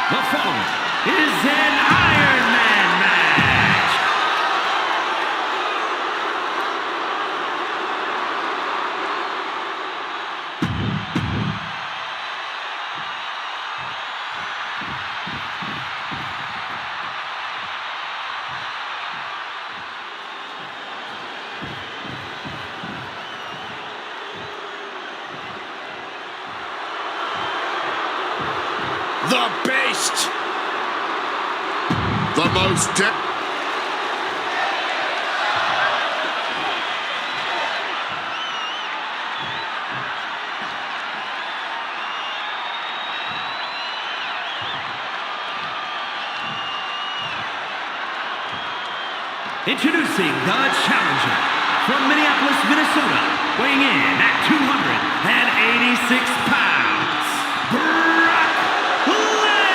The following is an Iron Man match. The Beast! The most Introducing the challenger from Minneapolis, Minnesota, weighing in at 286 pounds, Brock Lesnar!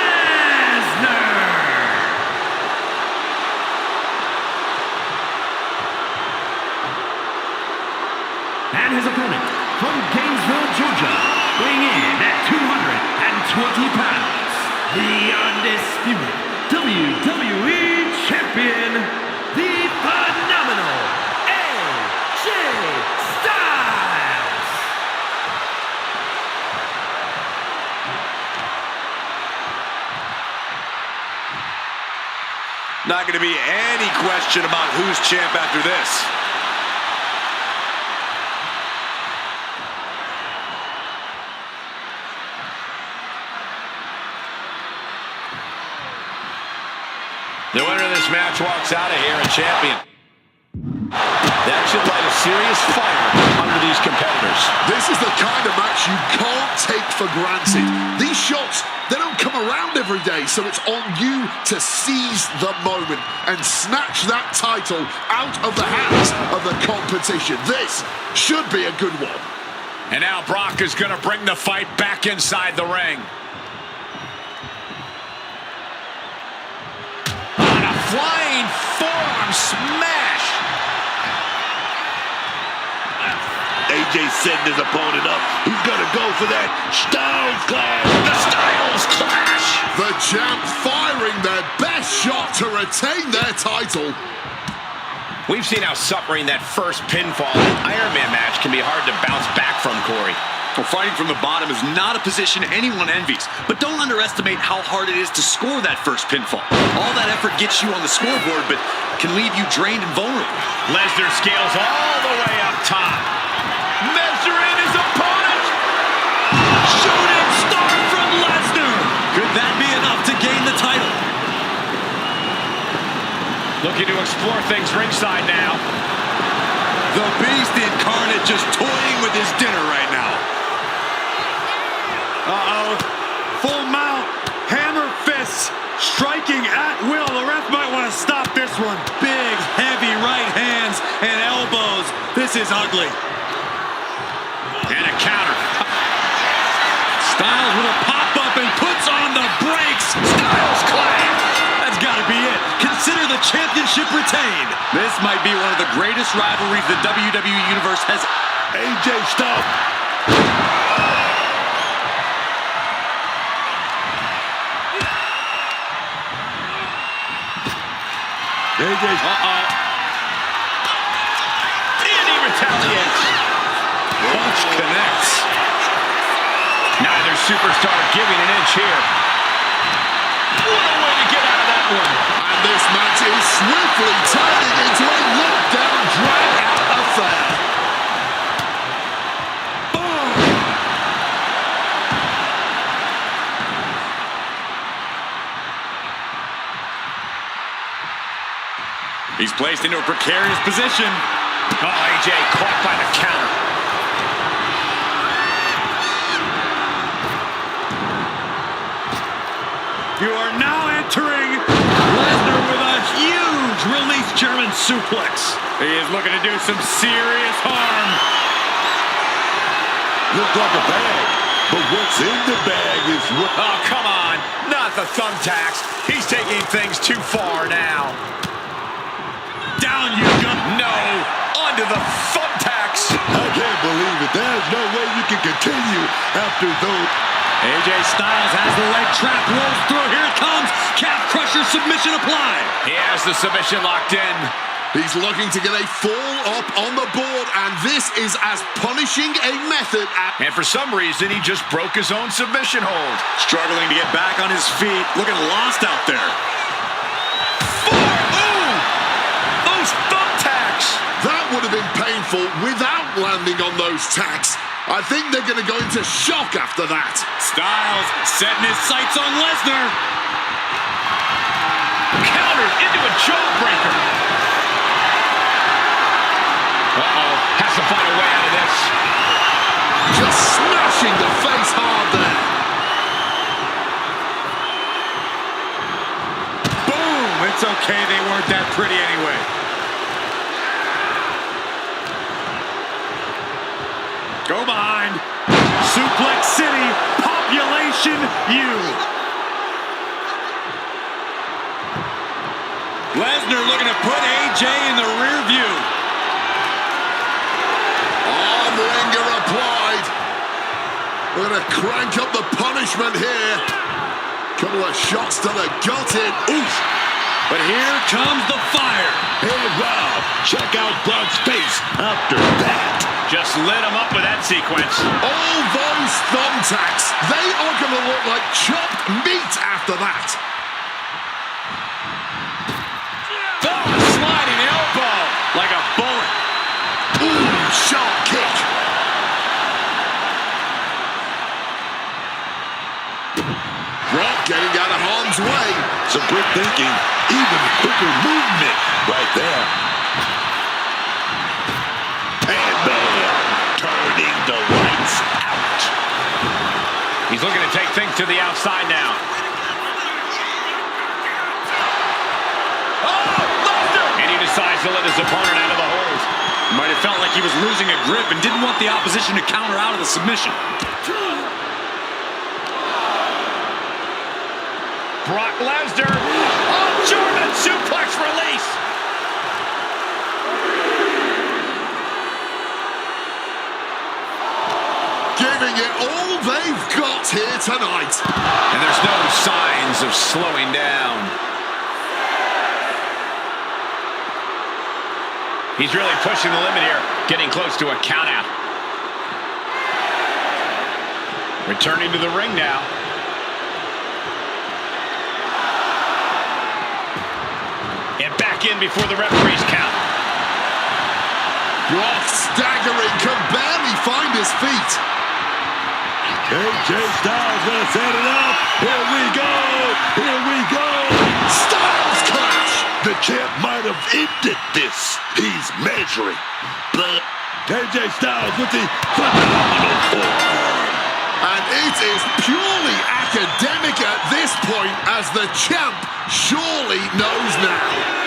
And his opponent from Gainesville, Georgia, weighing in at 220 pounds, the undisputed WWE Champion, the phenomenal AJ Styles! Not going to be any question about who's champ after this. The winner of this match walks out of here a champion. That should light a serious fire under these competitors. This is the kind of match you can't take for granted. These shots, they don't come around every day, so it's on you to seize the moment and snatch that title out of the hands of the competition. This should be a good one. And now Brock is going to bring the fight back inside the ring. On a flying forearm smash. AJ setting his opponent up. He's gonna go for that Styles Clash. The Styles Clash. The champ firing their best shot to retain their title. We've seen how suffering that first pinfall in an Iron Man match can be hard to bounce back from, Corey. Well, fighting from the bottom is not a position anyone envies, but don't underestimate how hard it is to score that first pinfall. All that effort gets you on the scoreboard, but can leave you drained and vulnerable. Lesnar scales all the way up top. Measuring his opponent. Shooting star from Lesnar. Could that be enough to gain the title? Looking to explore things ringside now. The Beast incarnate just toying with his dinner right now. Uh-oh. Full mount. Hammer fists. Striking at will. The ref might want to stop this one. Big, heavy right hands and elbows. This is ugly. And a counter. Styles with a pop-up and puts on the brakes. Styles Clash. That's got to be it. Consider the championship retained. This might be one of the greatest rivalries the WWE Universe has. AJ Styles. AJ's. And he retaliates. Punch connects. Neither superstar giving an inch here. What a way to get out of that one. And this match is swiftly turning into a lockdown drag-out affair. He's placed into a precarious position. Oh, AJ caught by the counter. You are now entering Lesnar with a huge release German suplex. He is looking to do some serious harm. Looks like a bag, but what's in the bag is what... Oh, come on. Not the thumbtacks. He's taking things too far now. Down you go. No. Onto the thumbtacks. I can't believe it. There's no way you can continue after those... AJ Styles has the leg trap, rolls through. Here it comes. Calf crusher submission applied. He has the submission locked in. He's looking to get a fall up on the board, and this is as punishing a method as... And for some reason, he just broke his own submission hold. Struggling to get back on his feet. Looking lost out there. Ooh! Those thumbtacks! That would have been painful without landing on those tacks. I think they're going to go into shock after that. Styles setting his sights on Lesnar. Countered into a jawbreaker. Uh-oh, has to find a way out of this. Just smashing the face hard there. Boom! It's okay, they weren't that pretty anyway. Go behind. Suplex City, Population U. Lesnar looking to put AJ in the rear view. Ringer applied. We're going to crank up the punishment here. Couple of shots to the gut in. Oof. But here comes the fire. Hey, wow. Check out Brock's face after that. Just lit him up with that sequence. All those thumbtacks, they are going to look like chopped meat after that. Oh, sliding elbow. Like a bullet. Ooh, sharp kick. Brock getting out of harm's way. Some quick thinking, even quicker movement right there. And bam, turning the lights out. He's looking to take things to the outside now. And he decides to let his opponent out of the hold. Might have felt like he was losing a grip and didn't want the opposition to counter out of the submission. Brock Lesnar. Oh, German suplex release. Giving it all they've got here tonight. And there's no signs of slowing down. He's really pushing the limit here, getting close to a countout. Returning to the ring now. And back in before the referees count. Brock staggering, can barely find his feet. AJ Styles gonna set it up. Here we go. Here we go. Styles clash. The champ might have ended this. He's measuring. But AJ Styles with the phenomenal form. And it is purely academic at this point, as the champ surely knows now.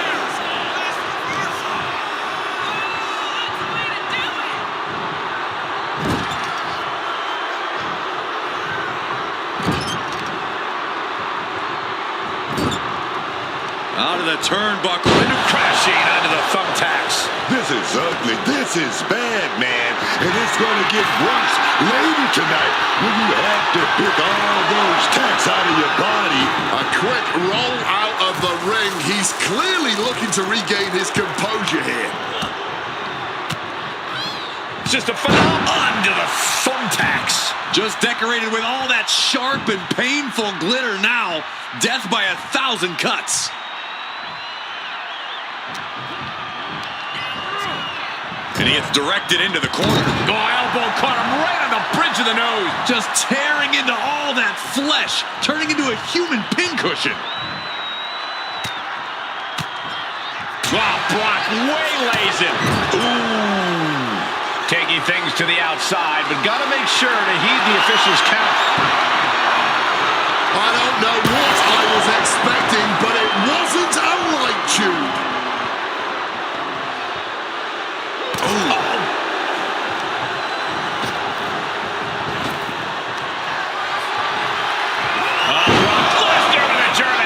Out of the turnbuckle, into Crashing onto the thumbtacks. This is ugly. This is bad, man. And it's going to get worse later tonight when you have to pick all those tacks out of your body. A quick roll out of the ring. He's clearly looking to regain his composure here. It's just a phenomenon onto the thumbtacks. just decorated with all that sharp and painful glitter now. Death by 1,000 cuts. And he gets directed into the corner. Oh, elbow caught him right on the bridge of the nose. Just tearing into all that flesh, turning into a human pincushion. Wow, Brock waylays him. Ooh. Taking things to the outside, but got to make sure to heed the official's count. I don't know what I was expecting, but it wasn't a light tube.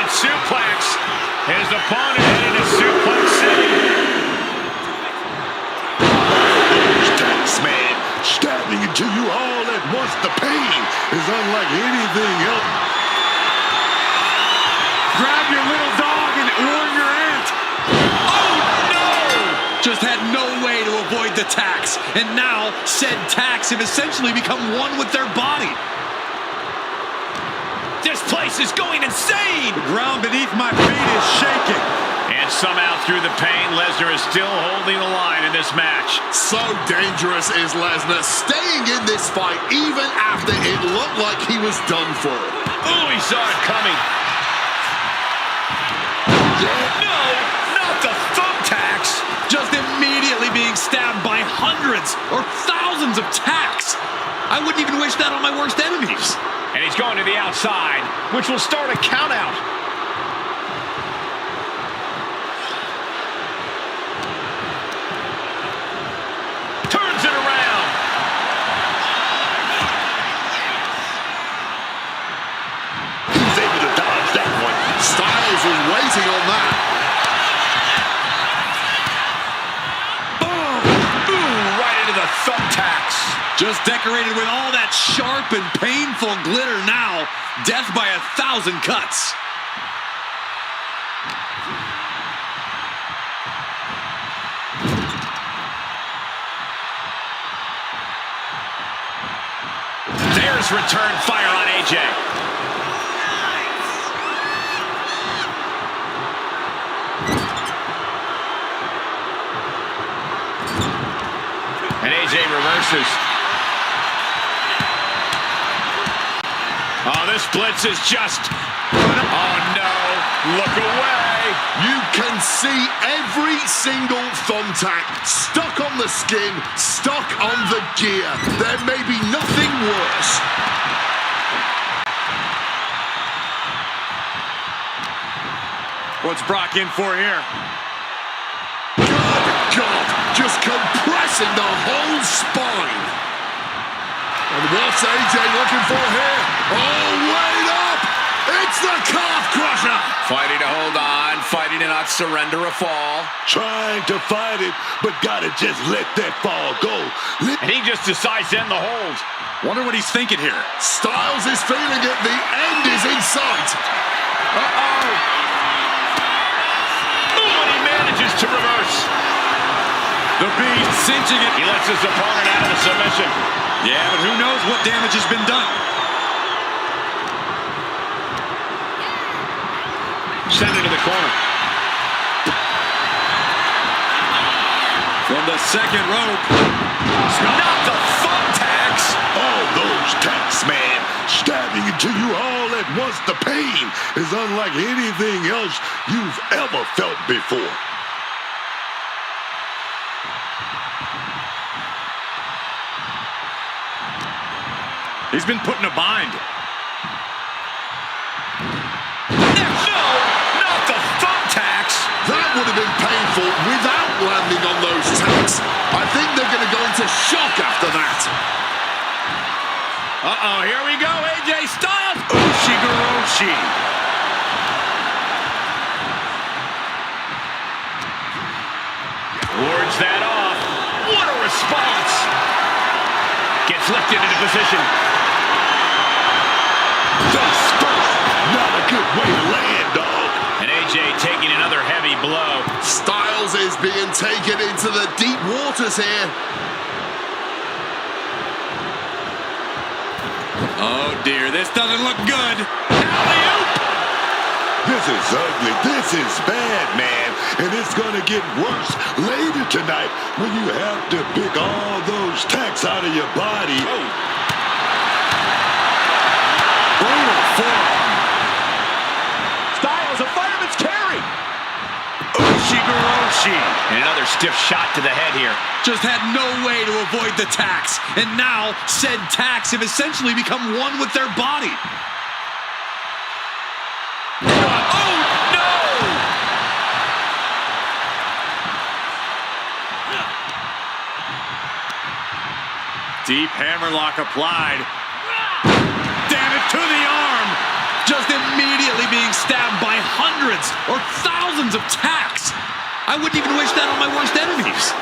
Suplex. His opponent headed to Suplex City. Stats, man, stabbing into you all at once. The pain is unlike anything else. Grab your little dog and warn your aunt. Oh, no! Just had no way to avoid the tax. And now, said tax have essentially become one with their body. This place is going insane! The ground beneath my feet is shaking. And somehow through the pain, Lesnar is still holding the line in this match. So dangerous is Lesnar, staying in this fight even after it looked like he was done for. Oh, he saw it coming. No, not the thumbtacks. Just immediately being stabbed by hundreds or thousands of tacks. I wouldn't even wish that on my worst enemies. And he's going to the outside, which will start a count out. Turns it around. He's able to dodge that one. Styles was waiting on that. Boom! Ooh, right into the thumbtacks. Just decorated with all that sharp and painful glitter now. Death by 1,000 cuts. There's return fire on AJ. And AJ reverses. Oh, this blitz is just... Oh, no. Look away. You can see every single thumbtack stuck on the skin, stuck on the gear. There may be nothing worse. What's Brock in for here? Good God, just compressing the whole spine. And what's AJ looking for here? Oh, wait up! It's the calf crusher! Fighting to hold on, fighting to not surrender a fall. Trying to fight it, but gotta just let that fall go. And he just decides to end the hold. Wonder what he's thinking here. Styles is feeling it. The end is in sight. Uh-oh. Ooh, and he manages to reverse. The Beast cinching it. He lets his opponent out of the submission. Yeah, but who knows what damage has been done. Send it to the corner. From the second rope. Not the thumbtacks. All those tacks, man, stabbing into you all at once. The pain is unlike anything else you've ever felt before. He's been put in a bind. No, not the thumbtacks. That would have been painful without landing on those tacks. I think they're going to go into shock after that. Uh-oh, here we go, AJ Styles. Ushigoroshi. Wards that off. What a response. Gets lifted into position. Face first, not a good way to land, dog. And AJ taking another heavy blow. Styles is being taken into the deep waters here. Oh dear, this doesn't look good. Alley-oop. This is ugly. This is bad, man. And it's going to get worse later tonight when you have to pick all those tacks out of your body. Oh. Brutal forearm. Styles, a fireman's carry. Ushigoroshi. And another stiff shot to the head here. Just had no way to avoid the tax. And now, said tax have essentially become one with their body. Oh, no! Deep hammerlock applied. Damn it, to the arm. Just immediately being stabbed by hundreds or thousands of tacks. I wouldn't even wish that on my worst enemies.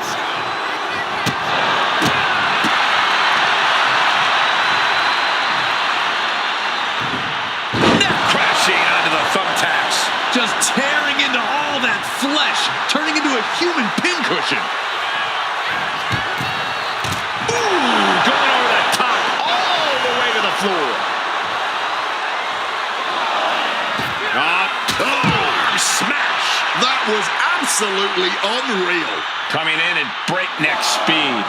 was absolutely unreal. Coming in at breakneck speed.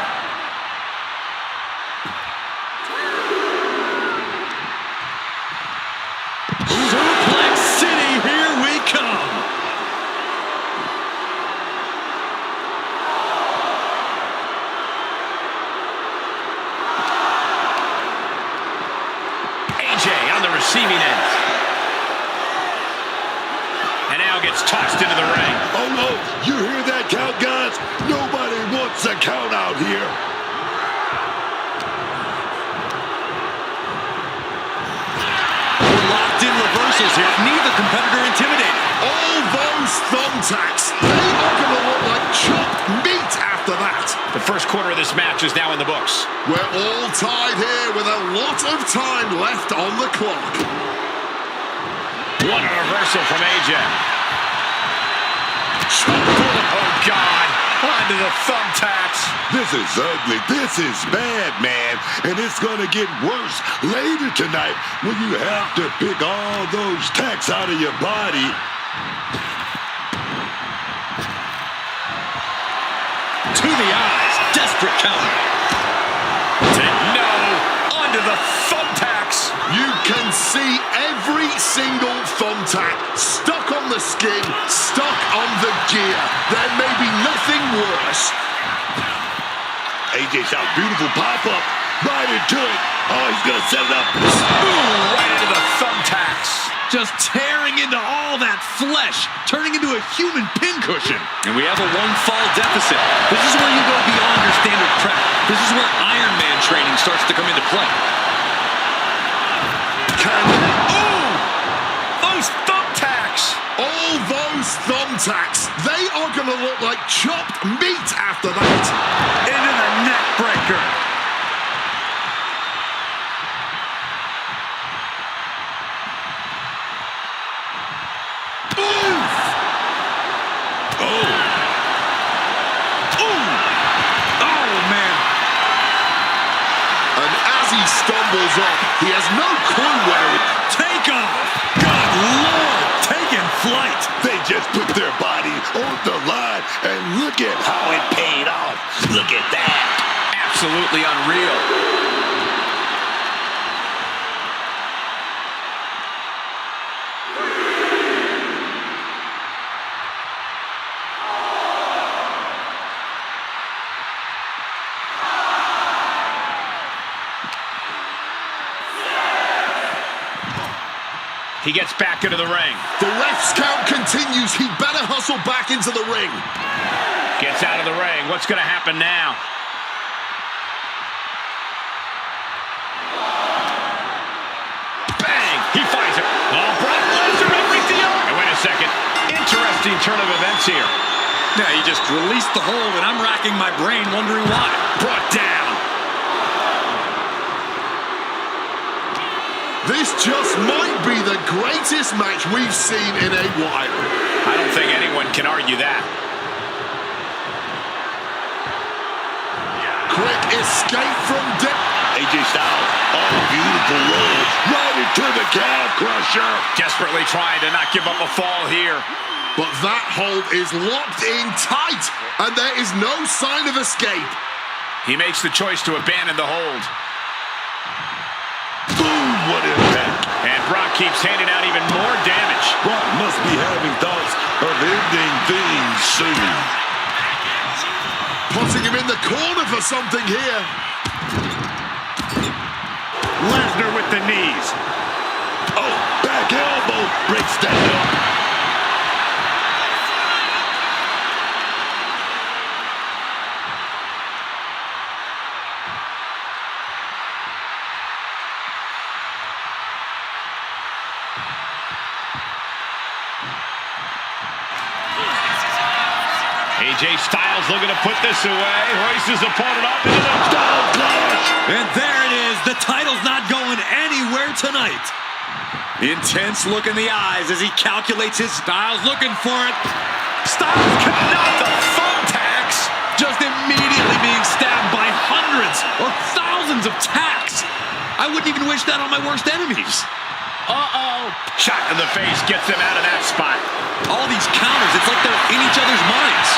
Suplex City, here we come. AJ on the receiving end. And now gets tossed into the ring. Oh no, you hear that count, guys? Nobody wants a count out here. We're locked in reversals here. Neither competitor intimidated. All those thumbtacks, they are going to look like chopped meat after that. The first quarter of this match is now in the books. We're all tied here with a lot of time left on the clock. What a reversal from AJ. Oh, God. Onto the thumbtacks. This is ugly. This is bad, man. And it's going to get worse later tonight when you have to pick all those tacks out of your body. To the eyes. Desperate counter. No. Onto the thumbtacks. You can see every single thumbtack stuck on the skin, stuck on the gear. There may be nothing worse. AJ shot beautiful pop-up right into it. Oh, he's going to set it up. Ooh, right into the thumbtacks. Just tearing into all that flesh, turning into a human pincushion. And we have a one-fall deficit. This is where you go beyond your standard prep. This is where Iron Man training starts to come into play. Ooh! Those thumbtacks! All those thumbtacks, they are going to look like chopped meat after that. Into the neck breaker. Stumbles up. He has no clue where it... Take off! Good Lord! Taking flight! They just put their body on the line, and look at how it paid off. Look at that. Absolutely unreal. He gets back into the ring. The ref's count continues. He better hustle back into the ring. Gets out of the ring. What's going to happen now? Bang! He finds it. Oh, Brock Lesnar breaks the arm. Hey, wait a second. Interesting turn of events here. Yeah, he just released the hold, and I'm racking my brain wondering why. Brought down. This just might be the greatest match we've seen in a while. I don't think anyone can argue that. Quick escape from death. AJ Styles, oh, beautiful roll. Right into the calf crusher. Desperately trying to not give up a fall here. But that hold is locked in tight, and there is no sign of escape. He makes the choice to abandon the hold. Boom, what impact. And Brock keeps handing out even more damage. Brock must be having thoughts of ending things soon. Putting him in the corner for something here. Lesnar with the knees. Oh, back elbow breaks that up. AJ Styles looking to put this away. Hoists his opponent up into the Style clutch. And there it is. The title's not going anywhere tonight. Intense look in the eyes as he calculates his Styles looking for it. Styles cannot the thumbtacks. Just immediately being stabbed by hundreds or thousands of tacks. I wouldn't even wish that on my worst enemies. Uh-oh. Shot in the face gets them out of that spot. All these counters, it's like they're in each other's minds.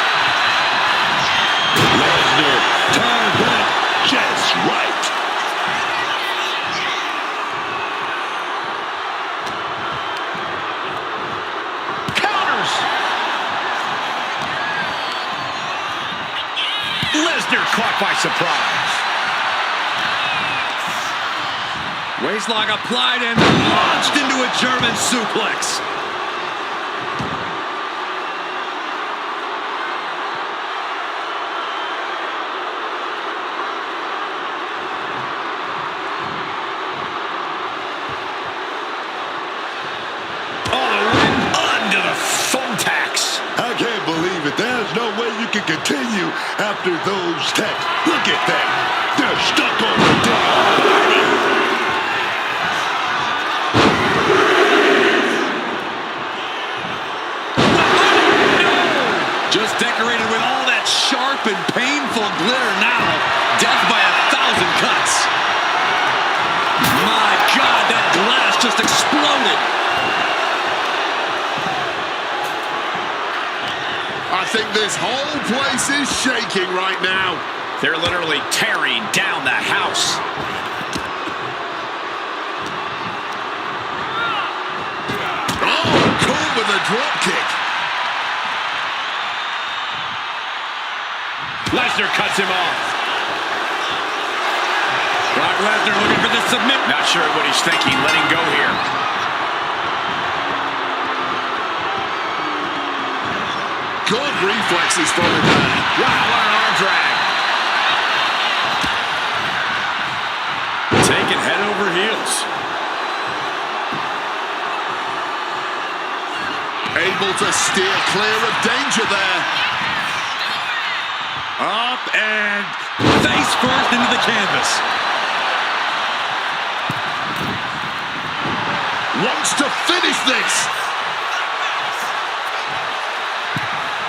Lesnar timed that just right. Counters. Lesnar caught by surprise. Waistlock applied and launched into a German suplex. I can't believe it. There's no way you can continue after those attacks. Look at that. They're stuck on the damn body. Just decorated with all that sharp and painful glitter now. Death by 1,000 cuts. My God, that glass just exploded. I think this whole place is shaking right now. They're literally tearing down the house. Oh, cool with a drop kick. Lesnar cuts him off. Brock Lesnar looking for the submit. Not sure what he's thinking, letting go here. Good reflexes from him there. Wow, what an arm drag. Taken head over heels. Able to steer clear of danger there. Up and face first into the canvas. Wants to finish this.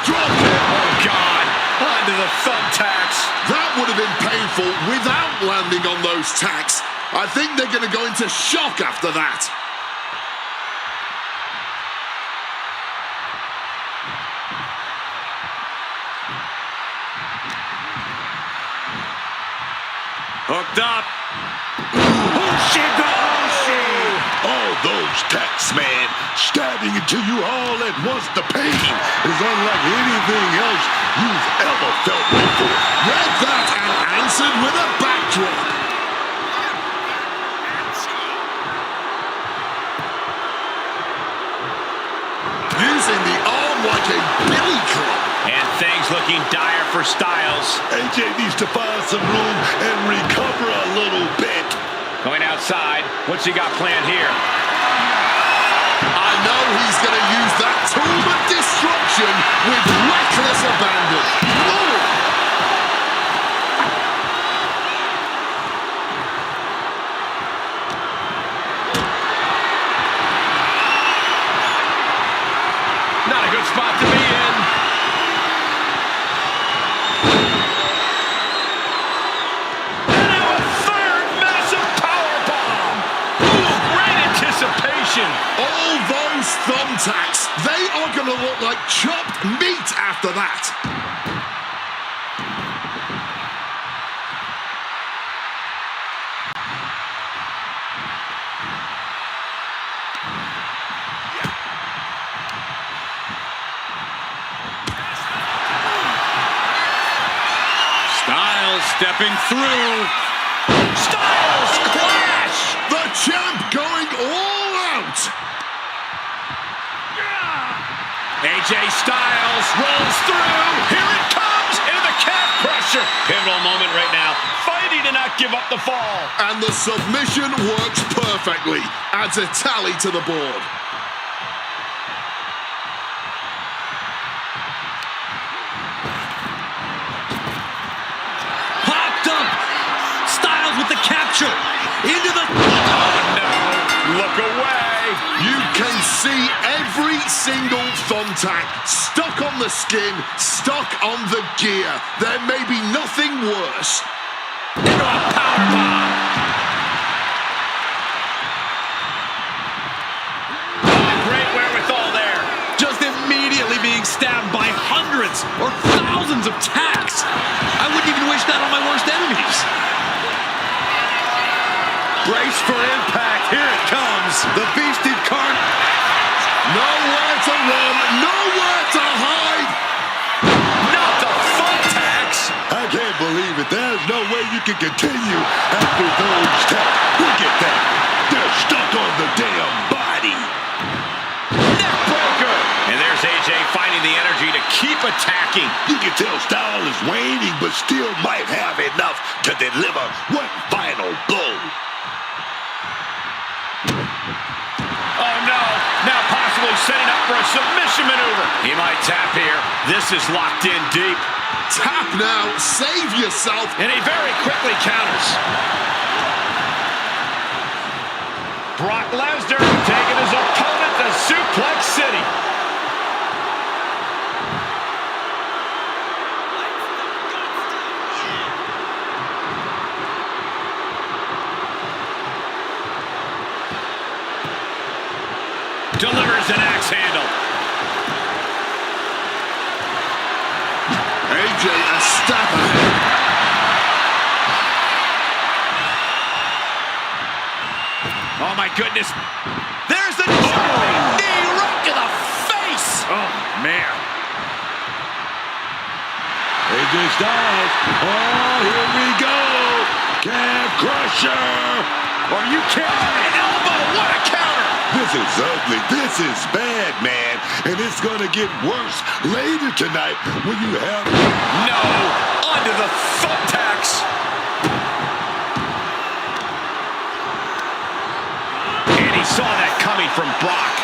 Drop kick. Oh, God. Onto the thumbtacks. That would have been painful without landing on those tacks. I think they're going to go into shock after that. Hooked up. All those tacks, man, stabbing into you all at once. The pain is unlike anything else you've ever felt before. Read that and answered with a backdrop. Using the arm like a billy club. And things looking dire for Styles. AJ needs to find some room and recover a little bit. Going outside. What's he got planned here? I know he's going to use that tool of destruction with reckless abandon. Oh! Not a good spot to be in. And now a third massive powerbomb. Ooh, great anticipation. All those thumbtacks, they are going to look like chopped meat after that. Styles stepping through. Styles clash. The champ going all out. AJ Styles rolls through. Here it comes into the calf crusher. Pivotal moment right now. Fighting to not give up the fall. And the submission works perfectly. Adds a tally to the board. Popped up. Styles with the capture. Into the... Oh, no. Look away. You can see every single thumbtack stuck on the skin, stuck on the gear. There may be nothing worse. Into a powerbomb. hundreds or thousands of tacks. I wouldn't even wish that on my worst enemies. Brace for impact. Here it comes. The beast incarnate. Nowhere to run, nowhere to hide. Not the thumbtacks. I can't believe it. There's no way you can continue after those taps. Look at that. They're stuck on the damn body. Neckbreaker. And there's AJ finding the energy to keep attacking. You can tell Style is waning, but still might have enough to deliver one final blow. Oh no, now possibly setting up for a submission maneuver. He might tap here. This is locked in deep. Tap now, save yourself. And he very quickly counters. Brock Lesnar taking his opponent to Suplex City. Delivers an axe handle. AJ a step ahead. Oh my goodness. There's the jumping knee right to the face. Oh, man. AJ Styles. Oh, here we go. Calf crusher. Are you kidding me? Elbow, what a counter. This is ugly. This is bad, man. And it's going to get worse later tonight when you have... No, onto the thumbtacks. And he saw that coming from Brock.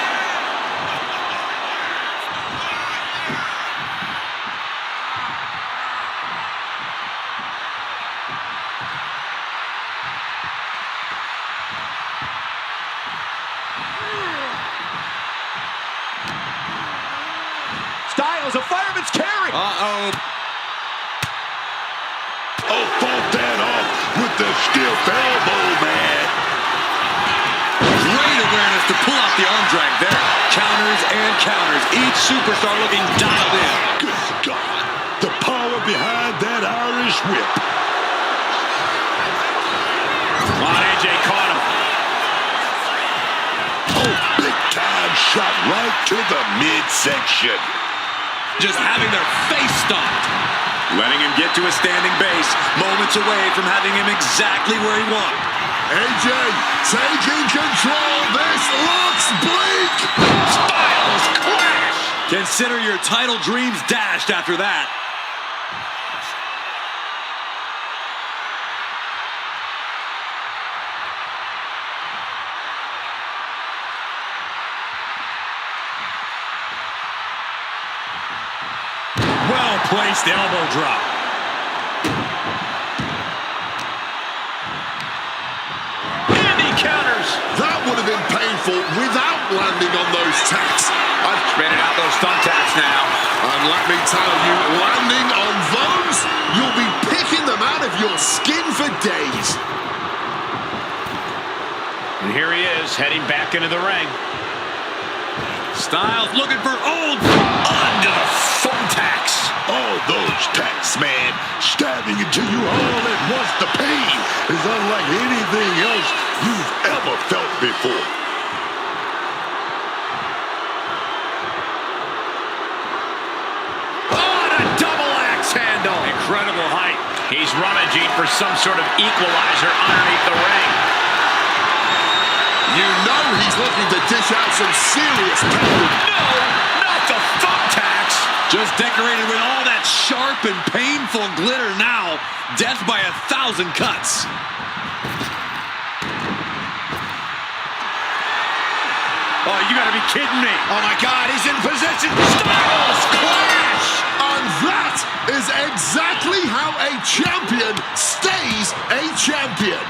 Styles, a fireman's carry. Uh-oh. Oh, fought that off with the stiff elbow, man. Great awareness to pull out the arm drag there. Counters and counters. Each superstar looking dialed in. Good God. The power behind that Irish whip. Oh, AJ caught him. Oh, big time shot right to the midsection. Just having their face stomped. Letting him get to a standing base. Moments away from having him exactly where he wants. AJ taking control. This looks bleak. Styles clash. Consider your title dreams dashed after that. Well-placed elbow drop. And he counters. That would have been painful without landing on those tacks. Spinning out those thumbtacks now. And let me tell you, landing on those, you'll be picking them out of your skin for days. And here he is, heading back into the ring. Styles looking for old. Onto the thumbtacks. Oh, those tacks, man. Stabbing into you all at once. The pain is unlike anything else you've ever felt before. On a double axe handle. Incredible height. He's rummaging for some sort of equalizer underneath the ring. You know he's looking to dish out some serious power. No, not the thumbtacks. Just decorated with all that sharp and painful glitter now. Death by 1,000 cuts. Oh, you gotta be kidding me. Oh my God, he's in position. Styles clash. And that is exactly how a champion stays a champion.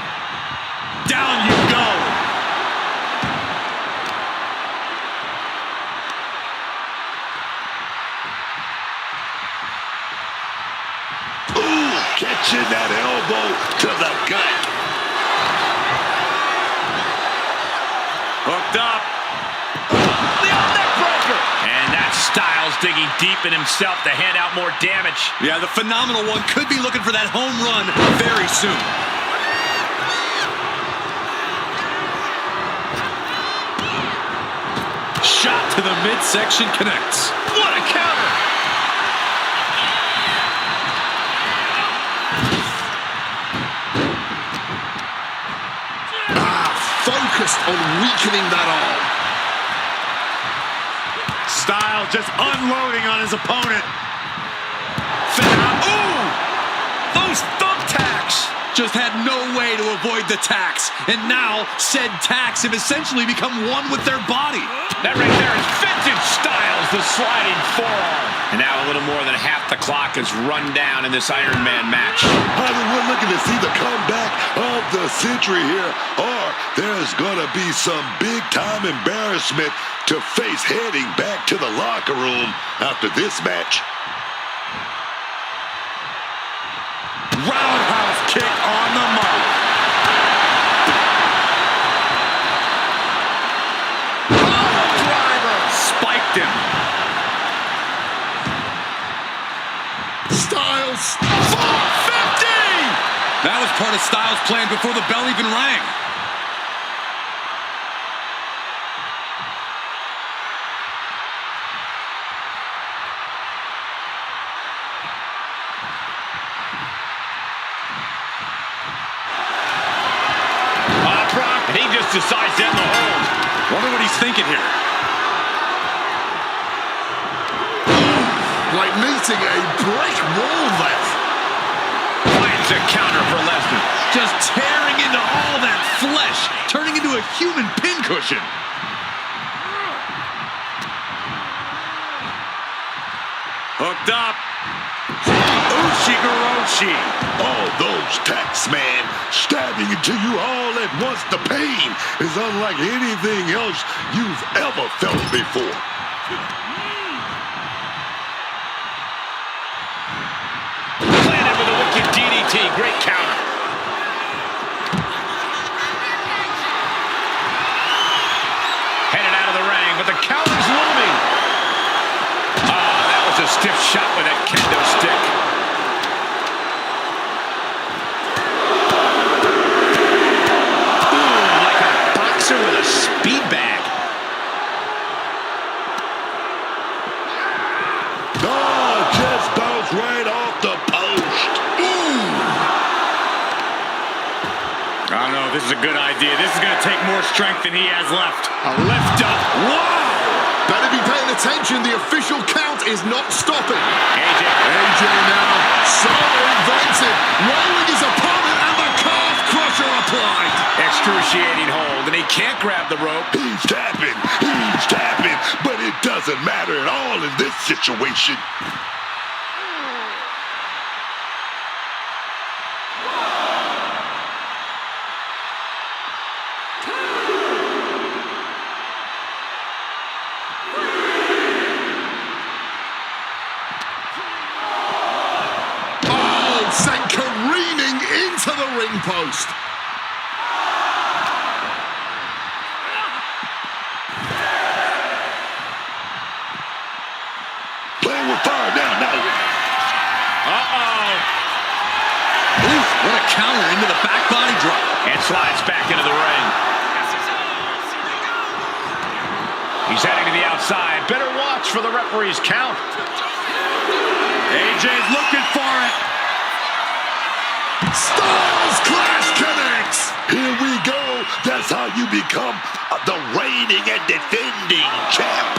Down you go. Ooh, catching that elbow to the gut. Hooked up. The neck breaker. And that's Styles digging deep in himself to hand out more damage. Yeah, the phenomenal one could be looking for that home run very soon. Shot to the midsection connects. What a counter! Focused on weakening that arm. Styles just unloading on his opponent. Ooh! Those thumbtacks! Just had no way to avoid the tacks. And now, said tacks have essentially become one with their body. That right there is vintage Styles, the sliding forearm. And now a little more than half the clock is run down in this Iron Man match. Either we're looking to see the comeback of the century here, or there's gonna be some big-time embarrassment to face heading back to the locker room after this match. Roundhouse kick on the mark. Driver spiked him. Styles. 450! That was part of Styles' plan before the bell even rang. And he just decides to end the hold. Wonder what he's thinking here. Like meeting a brick wall there. Finds a counter for Lesnar. Just tearing into all that flesh, turning into a human pincushion. Hooked up. Ushigoroshi. All those tacks, man, stabbing into you all at once. The pain is unlike anything else you've ever felt before. Planted with a wicked DDT. Great counter. Headed out of the ring, but the counter's looming. That was a stiff shot with that kendo stick. With a speed bag. Oh, just bounced right off the post. Ooh. I don't know if this is a good idea. This is going to take more strength than he has left. A lift up. Wow! Better be paying attention. The official count is not stopping. AJ now, so inventive. Rolling his opponent and the calf crusher applied. Excruciating hold, and he can't grab the rope. He's tapping, but it doesn't matter at all in this situation. Oh, sent careening into the ring post. What a counter into the back body drop. And slides back into the ring. He's heading to the outside. Better watch for the referee's count. AJ's looking for it. Styles Clash connects. Here we go. That's how you become the reigning and defending champ.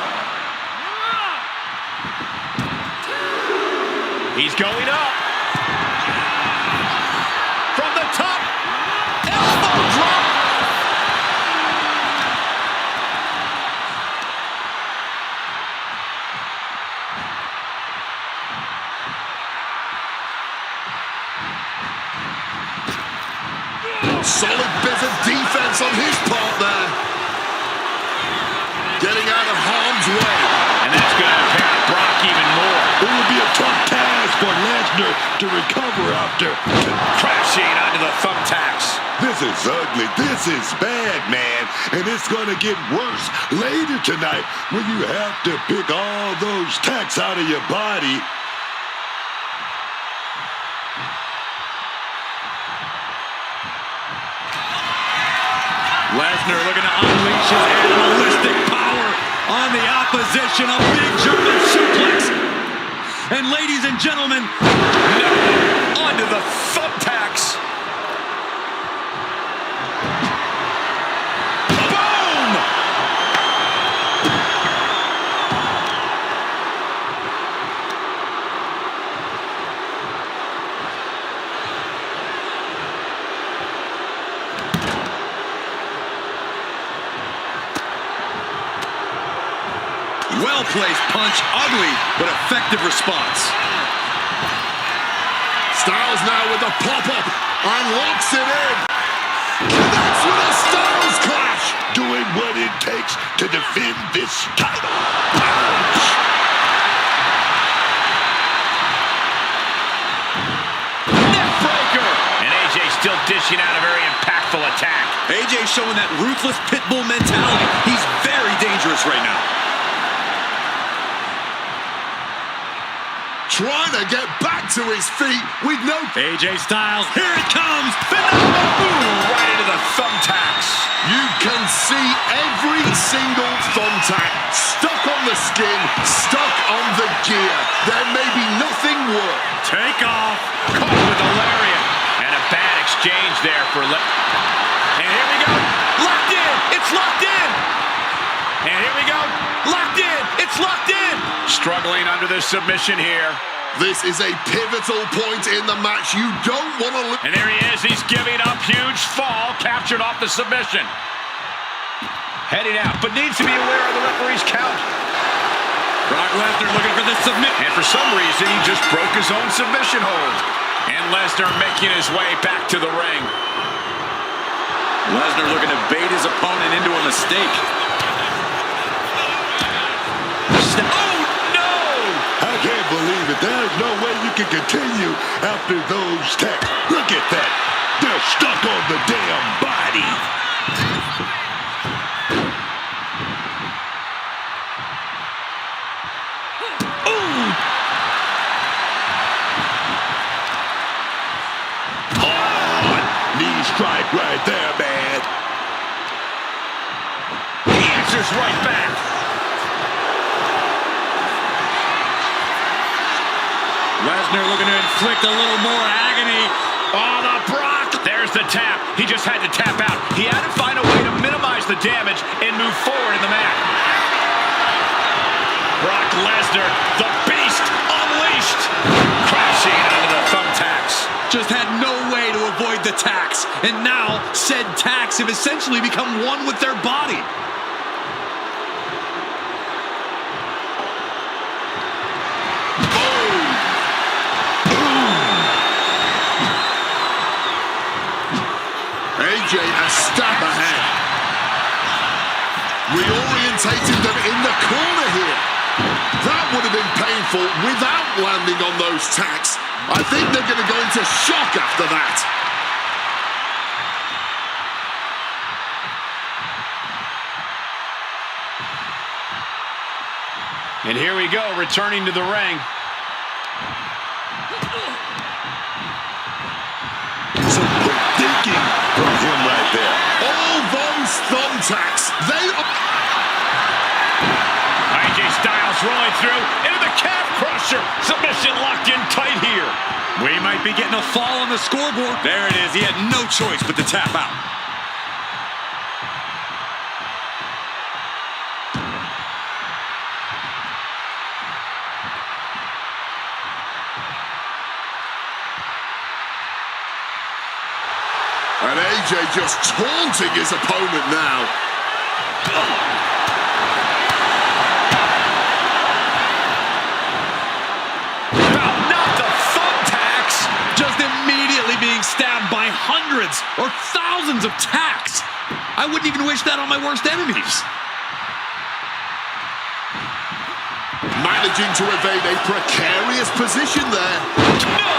He's going up. From the top. Elbow drop. Solid bit of defense on his part there. Getting out of harm's way. And that's going to impair Brock even more. It would be a tough task for Lesnar to recover after crashing onto the thumbtacks. this This is ugly. This is bad, man. And it's going to get worse later tonight when you have to pick all those tacks out of your body. Lesnar looking to unleash his animalistic power on the opposition. A big German suplex. And ladies and gentlemen, onto the thumbtacks. Boom! well-placed punch, ugly but effective response. Styles now with the pop-up and locks it in. Connects with a Styles clash. Doing what it takes to defend this title. Ouch. Neckbreaker. And AJ still dishing out a very impactful attack. AJ showing that ruthless pit bull mentality. He's very dangerous right now. Trying to get back to his feet with no... AJ Styles, here it comes! Right into the thumbtacks. You can see every single thumbtack stuck on the skin, stuck on the gear. There may be nothing worse. Take off. Caught with a lariat. And a bad exchange there for... And here we go. Locked in. It's locked in. And here we go. Locked in. It's locked in. Struggling under this submission here. This is a pivotal point in the match. You don't want to... And there he is. He's giving up. Huge fall. Captured off the submission. Heading out, but needs to be aware of the referee's count. Brock Lesnar looking for the submit. And for some reason, he just broke his own submission hold. And Lesnar making his way back to the ring. Lesnar looking to bait his opponent into a mistake. I can't believe it. There's no way you can continue after those tags. Look at that. They're stuck on the damn body. Ooh. Oh, knee strike right there, man. He answers right back. Lesnar looking to inflict a little more agony. Oh, the Brock. There's the tap. He just had to tap out. He had to find a way to minimize the damage and move forward in the mat. Brock Lesnar, the beast, unleashed. Crashing onto the thumbtacks. Just had no way to avoid the tacks. And now, said tacks have essentially become one with their body. AJ a step ahead. Reorientated them in the corner here. That would have been painful without landing on those tacks. I think they're going to go into shock after that. And here we go, returning to the ring. Some quick thinking from him right there. All those thumbtacks, they are... AJ Styles rolling through into the calf crusher. Submission locked in tight here. We might be getting a fall on the scoreboard. There it is. He had no choice but to tap out. And AJ just taunting his opponent now. Not the thumbtacks. Just immediately being stabbed by hundreds or thousands of tacks. I wouldn't even wish that on my worst enemies. Managing to evade a precarious position there. No,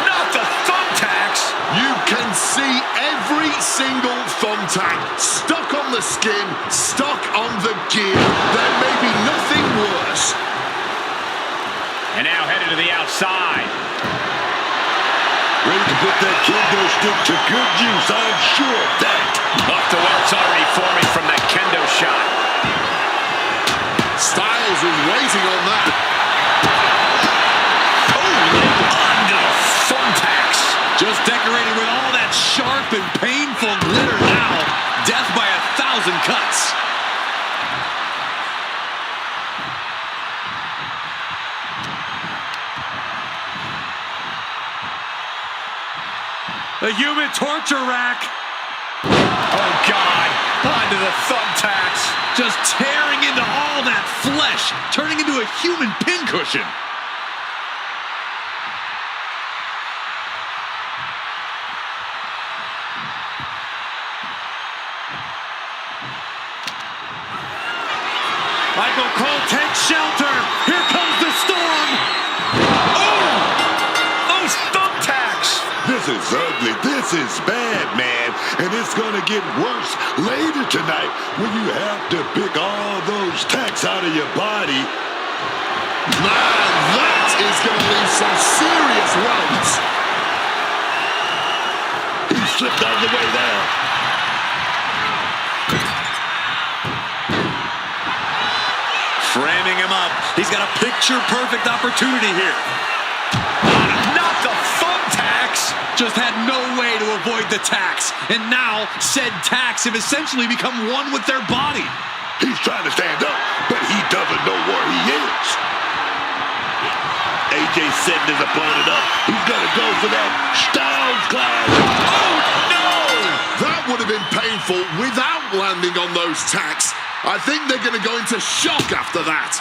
not the thumbtacks. You can see every single thumbtack stuck on the skin, stuck on the gear. There may be nothing worse. And now headed to the outside. Ready to put that kendo stick to good use, I'm sure of that. Up to what's already forming from that kendo shot. Styles was waiting on that. Onto the thumbtacks. Just decorated with all that sharp and painful glitter now. Death by 1,000 cuts. A human torture rack. Oh, God. Onto the thumbtacks. Just tearing into all that flesh, turning into a human pincushion. Michael Cole takes shelter. Here comes the storm. Oh! Those thumbtacks. This is ugly. This is bad, man. And it's going to get worse later tonight when you have to pick all those tacks out of your body. Man, that is going to leave some serious welts. He slipped out of the way there. Framing him up. He's got a picture-perfect opportunity here. Not the thumbtacks. Just had no way to avoid the tacks. And now, said tacks have essentially become one with their body. He's trying to stand up, but he doesn't know where he is. AJ setting his opponent up. He's going to go for that Styles Clash. Oh, no! That would have been painful without landing on those tacks. I think they're going to go into shock after that.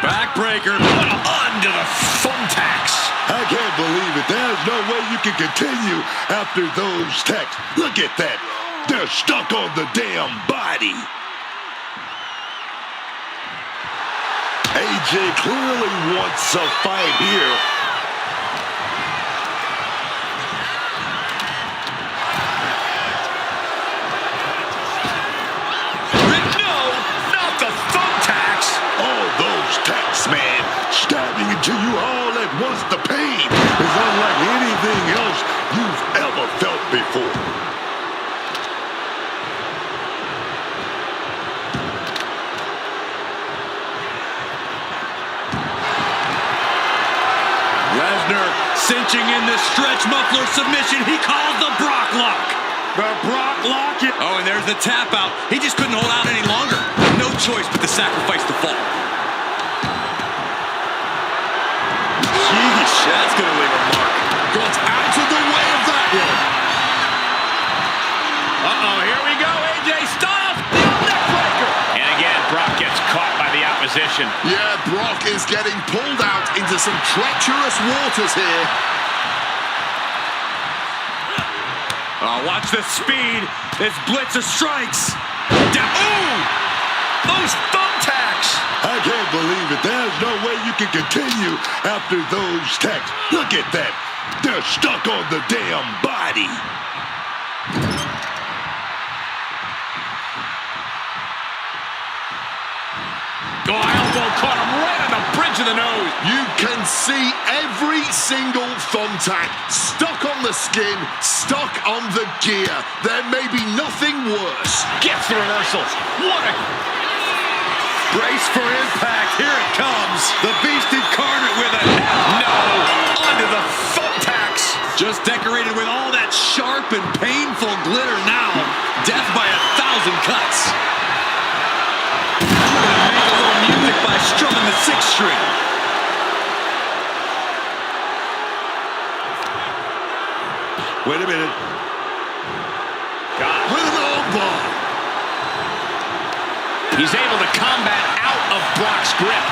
Backbreaker. Onto the thumbtacks. I can't believe it. There's no way you can continue after those tacks. Look at that. They're stuck on the damn body. AJ clearly wants a fight here. No, not the thumbtacks. All those tacks, man, stabbing into you all at once. The pain is unlike anything else you've ever felt before. Lesnar cinching in the stretch muffler submission. He calls the Brock lock. The Brock lock. Oh, and there's the tap out. He just couldn't hold out any longer. No choice but to sacrifice the fall. Sheesh, that's going to leave a mark. Got out of the way of that one. Uh-oh, here we go. AJ Styles, the neck breaker. And again, Brock gets caught by the opposition. Yeah, Brock is getting pulled out into some treacherous waters here. Oh, watch the speed. This blitz of strikes. Ooh! Those thumbtacks. I can't believe it. There's no way you can continue after those tacks. Look at that. They're stuck on the damn body. Oh, elbow caught him right on the bridge of the nose. You can see every single thumbtack stuck on the skin, stuck on the gear. There may be nothing worse. Gets the reversals. What a... Brace for impact. Here it comes. The beast incarnate with a... No! Onto the thumbtacks. Just decorated with all that sharp and painful glitter now. Death by 1,000 cuts. Make a little music by strumming the 6th string. Wait a minute. God. With an armbar. He's able to combat out of Brock's grip.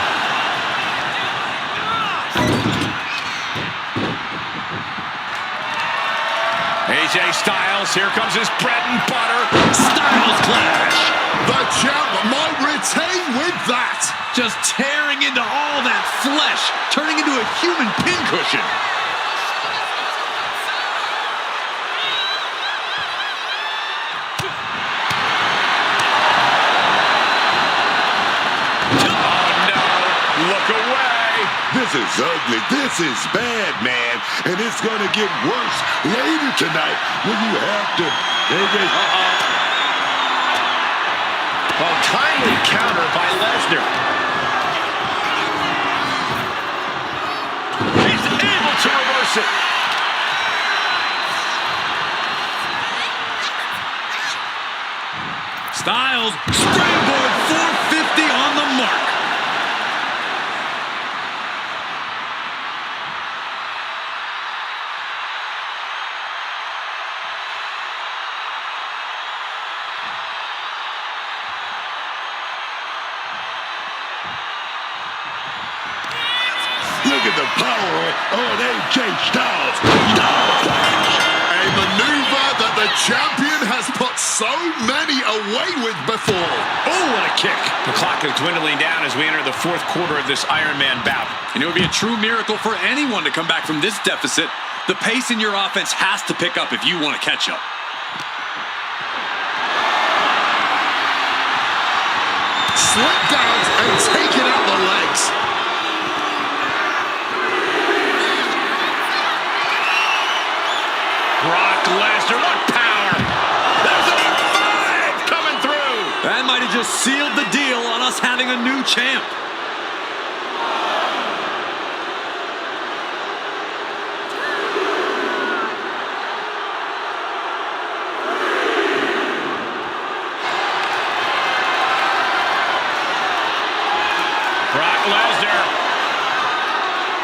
AJ Styles, here comes his bread and butter. Styles clash. The champ might retain with that. Just tearing into all that flesh, turning into a human pincushion. Look away. This is ugly. This is bad, man. And it's going to get worse later tonight when you have to... Well, timely counter by Lesnar. He's able to reverse it. Styles, springboard 450 on the mark. Look at the power on AJ Styles. A maneuver that the champion has put so many away with before. Oh, what a kick. The clock is dwindling down as we enter the fourth quarter of this Iron Man bout. And it would be a true miracle for anyone to come back from this deficit. The pace in your offense has to pick up if you want to catch up. Slipped out and taken out the legs. Brock Lesnar, what power! There's a 5 coming through! That might have just sealed the deal on us having a new champ. Brock Lesnar.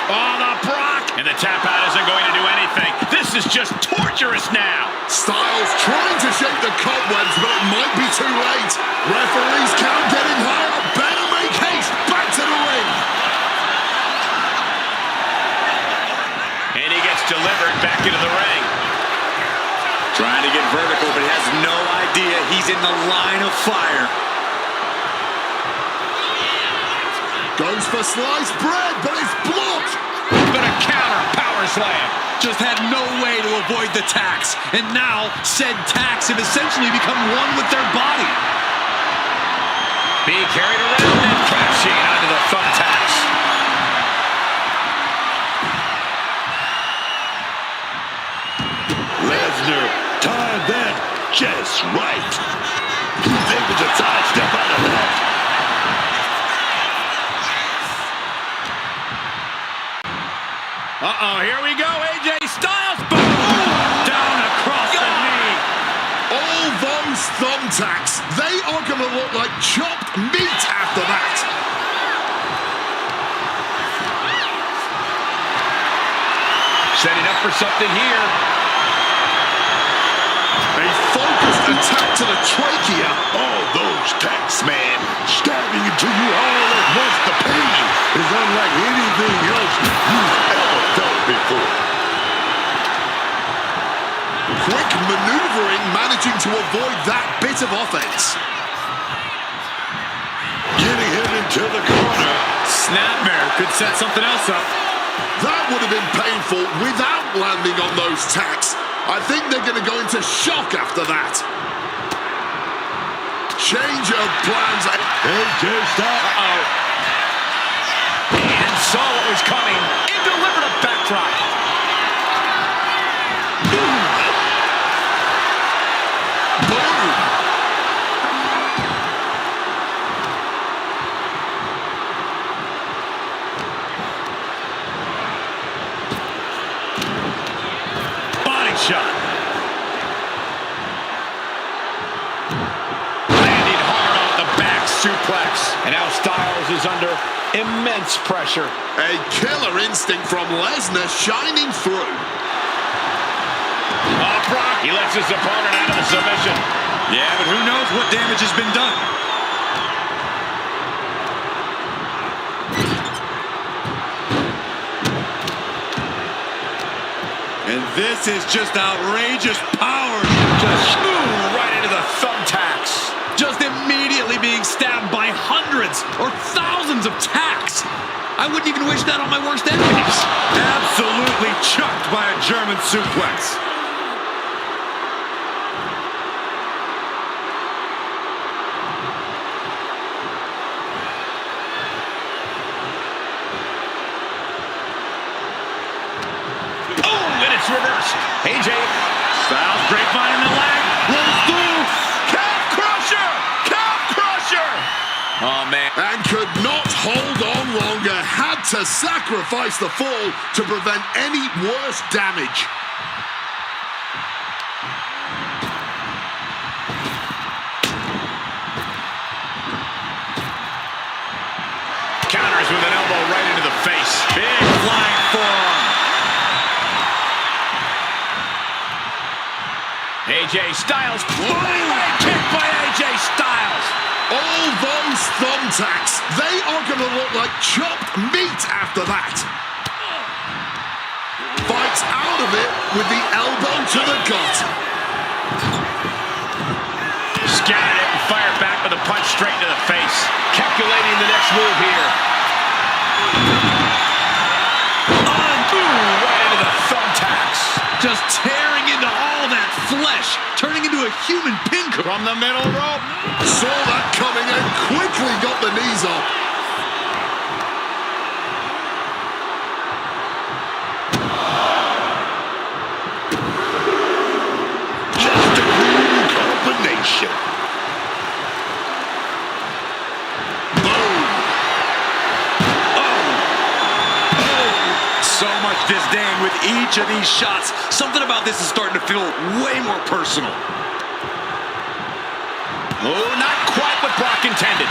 Oh, the Brock! And the tap out isn't going to do anything. This is just torturous now. Styles trying to shake the cobwebs, but it might be too late. Referee's count getting higher. Better make haste. Back to the ring. And he gets delivered back into the ring. Trying to get vertical, but he has no idea he's in the line of fire. Goes for sliced bread, but it's blocked. But a counter power slam. Just had no way to avoid the tax. And now, said tax have essentially become one with their body. Being carried around and crashing onto the thumbtacks. Lesnar timed that just right. He's able to sidestep out of that. Uh-oh, here we go, AJ Styles, boom! Down across the knee. All those thumbtacks, they are going to look like chopped meat after that. Setting up for something here. A focused attack to the trachea. All those tacks, man, stabbing into you all at once. The pain is unlike anything else you've ever felt before. Quick maneuvering, managing to avoid that bit of offense. Getting him into the corner. Snapmare could set something else up. That would have been painful without landing on those tacks. I think they're going to go into shock after that. Change of plans. AJ Styles. And saw what was coming and delivered a backdrop. Boom. Body shot. Landing hard off the back suplex. And now Styles is under immense pressure. A killer instinct from Lesnar shining through. Oh, Brock, he lets his opponent out of the submission. Yeah, but who knows what damage has been done. And This is just outrageous power. Just right into the thumbtacks. Just immediately being stabbed by hundreds or thousands of tacks. I wouldn't even wish that on my worst enemies. Absolutely chucked by a German suplex. Oh, and it's reversed. AJ Styles grapevine in the leg. Rolls through. Calf crusher! Calf crusher! Oh, man. And could not hold on longer. Had to sacrifice the fall to prevent any worse damage. Counters with an elbow right into the face. Big flying forearm. AJ Styles. Leg kick by AJ Styles. All those thumbtacks, they are going to look like chopped meat after that. Fights out of it with the elbow to the gut. Scattered it and fired back with a punch straight into the face. Calculating the next move here. Right into the thumbtacks. Just tearing into all that flesh, turning into a human pincer. From the middle rope. Saw that coming and quickly got the knees up. Just a cool combination. Boom. So much disdain with each of these shots. Something about this is starting to feel way more personal. Oh, not quite what Brock intended.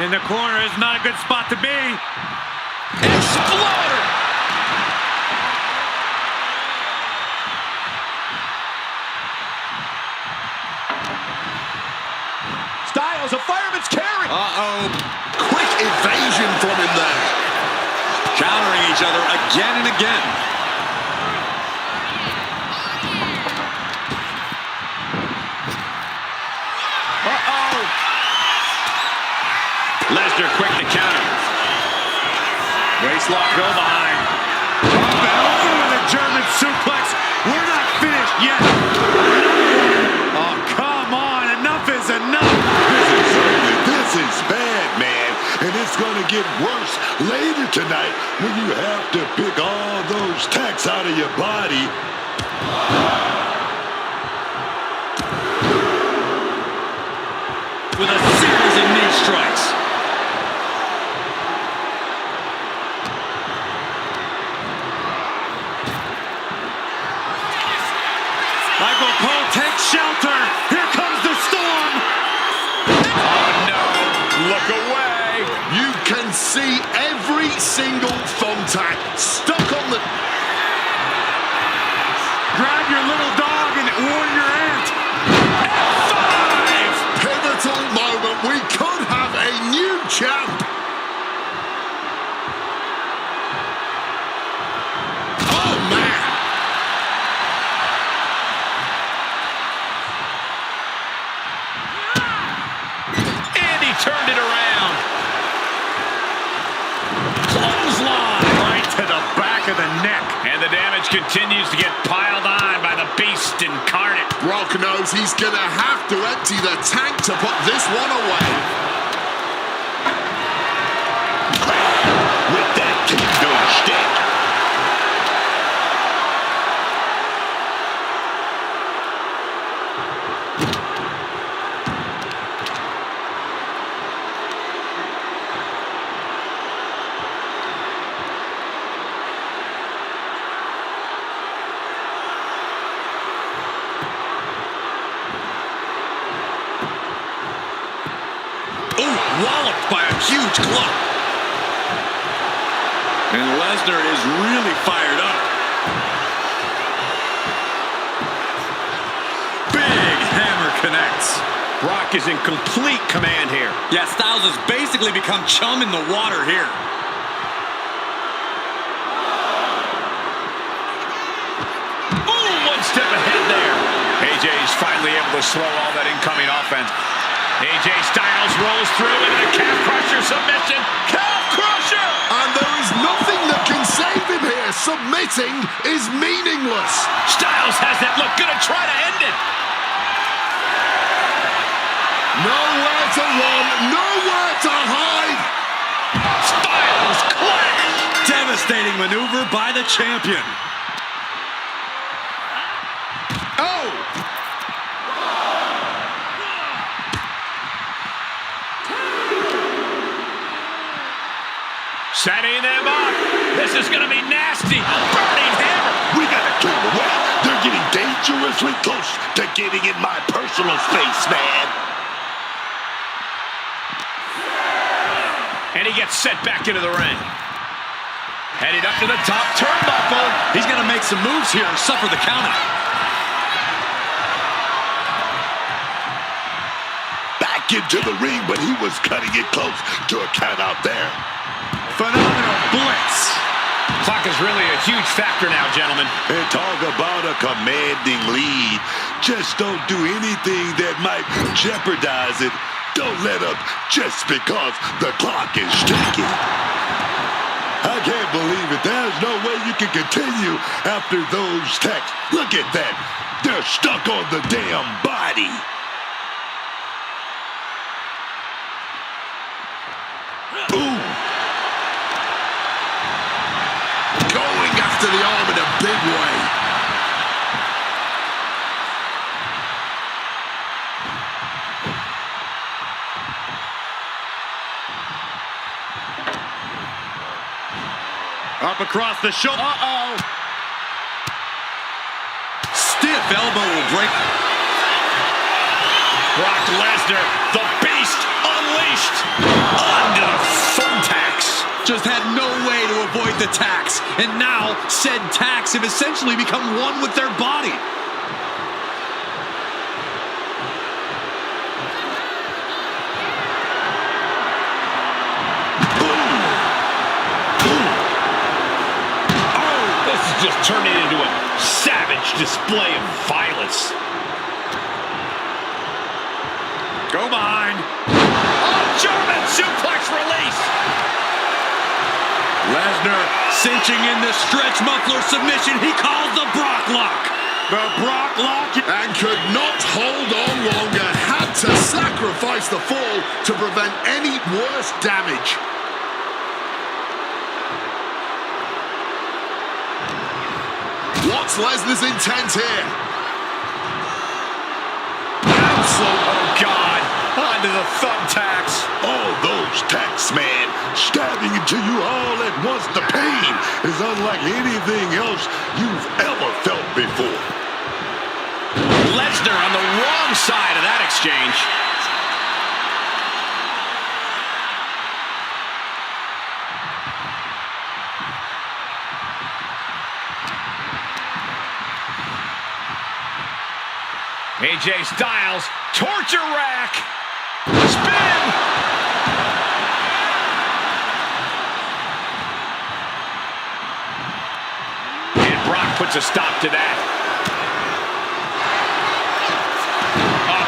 In the corner is not a good spot to be. Exploder! Styles, a fireman's carry. Uh-oh. Quick evasion from him there. Countering each other again and again. Uh-oh. Lesnar quick to counter. Waistlock go behind. Up and over with a German suplex. We're not finished yet. Oh, come on. Enough is enough. This is bad, man. And it's going to get worse later tonight when you have to pick all those tacks out of your body. With a series of knee strikes. Michael Cole takes shelter. Here comes the storm. Oh, no. Look away. You can see every single thumbtack stuck on the... Grab your little dog and warn your aunt. Five! Pivotal moment. We could have a new champ. Oh, man. And he turned it around. Clothesline. Right to the back of the neck. And the damage continues to get piled on by the beast incarnate. Brock knows he's going to have to empty the tank to put this one away. With that kendo stick. Walloped by a huge club. And Lesnar is really fired up. Big hammer connects. Brock is in complete command here. Yeah, Styles has basically become chum in the water here. AJ's finally able to slow all that incoming offense. AJ Styles rolls through into the calf crusher submission. Calf crusher! And there is nothing that can save him here. Submitting is meaningless. Styles has that look, gonna try to end it. Nowhere to run, nowhere to hide. Styles clash! Devastating maneuver by the champion. Oh! Setting them up. This is gonna be nasty. Burning hammer. We gotta clear the way. They're getting dangerously close to getting in my personal space, man. And he gets set back into the ring. Headed up to the top turnbuckle. He's going to make some moves here and suffer the countout. Back into the ring, but he was cutting it close to a count out there. Phenomenal blitz. Clock is really a huge factor now, gentlemen. And talk about a commanding lead. Just don't do anything that might jeopardize it. Don't let up just because the clock is ticking. I can't believe it. There's no way you can continue after those texts. Look at that. They're stuck on the damn body. Ooh. Going after the arm in a big way. Up across the shoulder. Uh-oh. Stiff elbow will break. Brock Lesnar, the beast, unleashed. Onto the thumbtacks. Just had no way to avoid the tacks. And now, said tacks have essentially become one with their body. Just turning into a savage display of violence. Go behind. Oh, German suplex release. Lesnar cinching in the stretch muffler submission. He calls the Brock lock. The Brock lock. And could not hold on longer. Had to sacrifice the fall to prevent any worse damage. What's Lesnar's intent here? Oh, God. Onto the thumbtacks. All those tacks, man, stabbing into you all at once. The pain is unlike anything else you've ever felt before. Lesnar on the wrong side of that exchange. AJ Styles, torture rack, spin! And Brock puts a stop to that.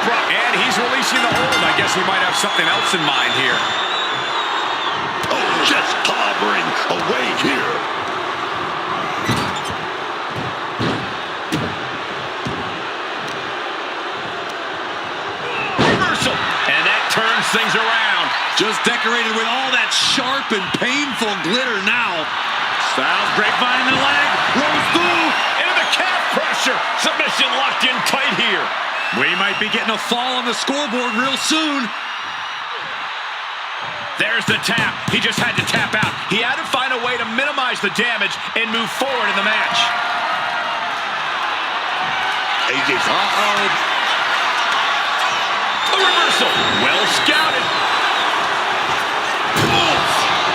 Brock, and he's releasing the hold. I guess he might have something else in mind here. Oh, just clobbering away here. Things around. Just decorated with all that sharp and painful glitter now. Styles grapevine the leg. Rolls through. Into the calf crusher. Submission locked in tight here. We might be getting a fall on the scoreboard real soon. There's the tap. He just had to tap out. He had to find a way to minimize the damage and move forward in the match. AJ's A reversal. Well scouted.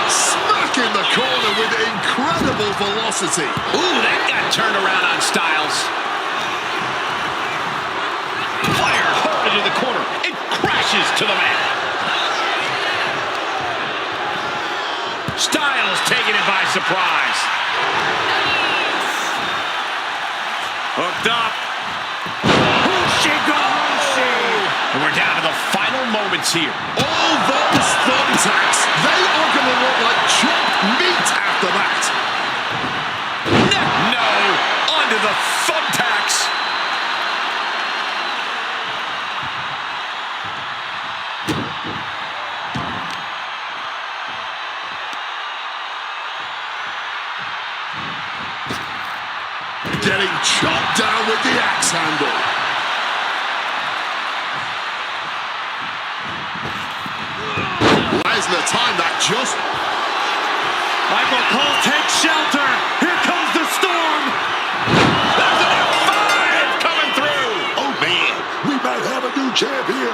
Smack in the corner with incredible velocity. Ooh, that got turned around on Styles. Fired hard into the corner. It crashes to the mat. Styles taking it by surprise. Hooked up. offense here. All those thumbtacks, they are going to look like chopped meat after that. No, onto the thumbtacks. Getting chopped down with the axe handle. Lesnar timed that just. Michael Cole takes shelter. Here comes the storm. There's an F5 coming through. Oh, man, we might have a new champ here.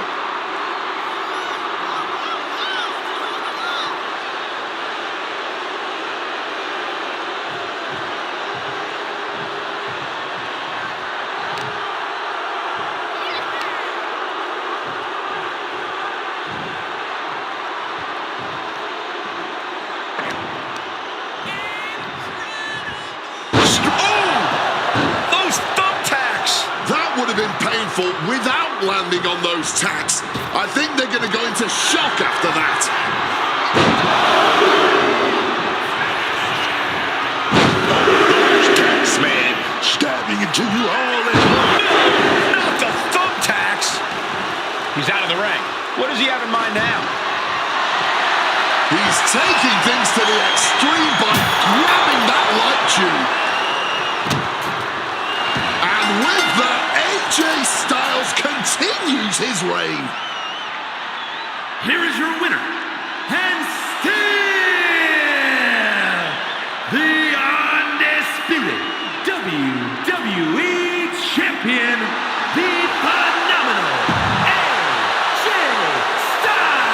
Painful without landing on those tacks. I think they're going to go into shock after that. Those tacks, man, stabbing into you all in. Not the thumbtacks. He's out of the ring. What does he have in mind now? He's taking things to the extreme by grabbing that light tube. And with that, AJ Styles continues his reign. Here is your winner, and still the undisputed WWE Champion, the phenomenal AJ Styles.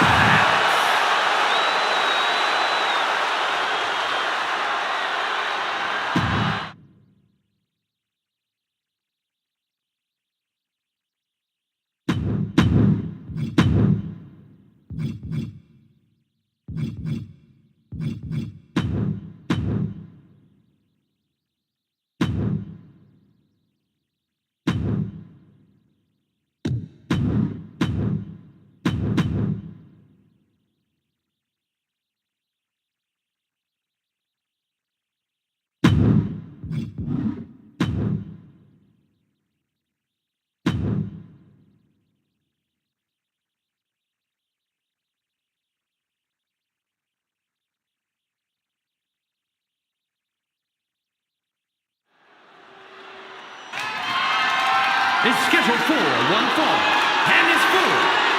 Is scheduled for one fall and is for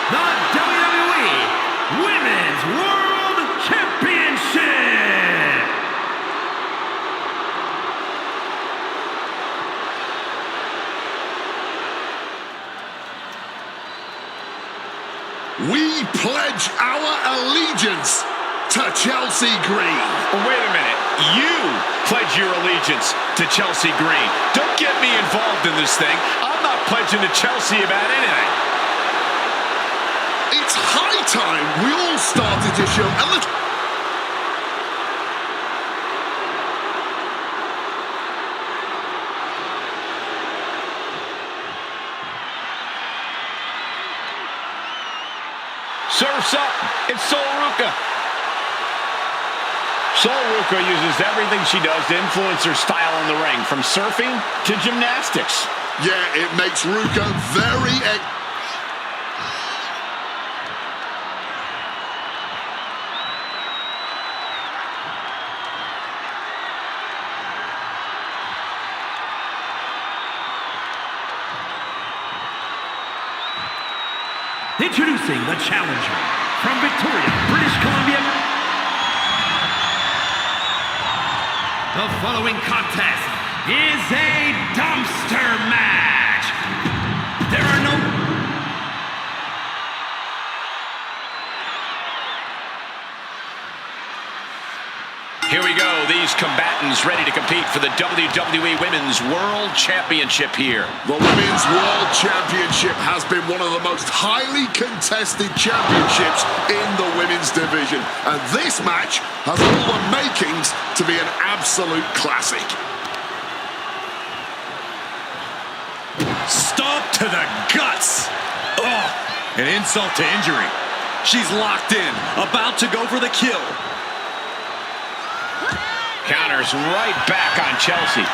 the WWE Women's World Championship. We pledge our allegiance to Chelsea Green. Well, wait a minute. You pledge your allegiance to Chelsea Green. Don't get me involved in this thing. I'm not pledging to Chelsea about anything. It's high time we all started to show a little. Surf's up. It's Ruca. Ruca uses everything she does to influence her style in the ring, from surfing to gymnastics. Yeah, it makes Ruca very. Introducing the challenger from Victoria, British Columbia. The following contest is a dumpster match. There are no... Here we go. These combatants ready to compete for the WWE Women's World Championship here. The Women's World Championship has been one of the most highly contested championships in the women's division. And this match has all the makings to be an absolute classic. Stomp to the guts. Oh, an insult to injury. She's locked in, about to go for the kill. Counters right back on Chelsea.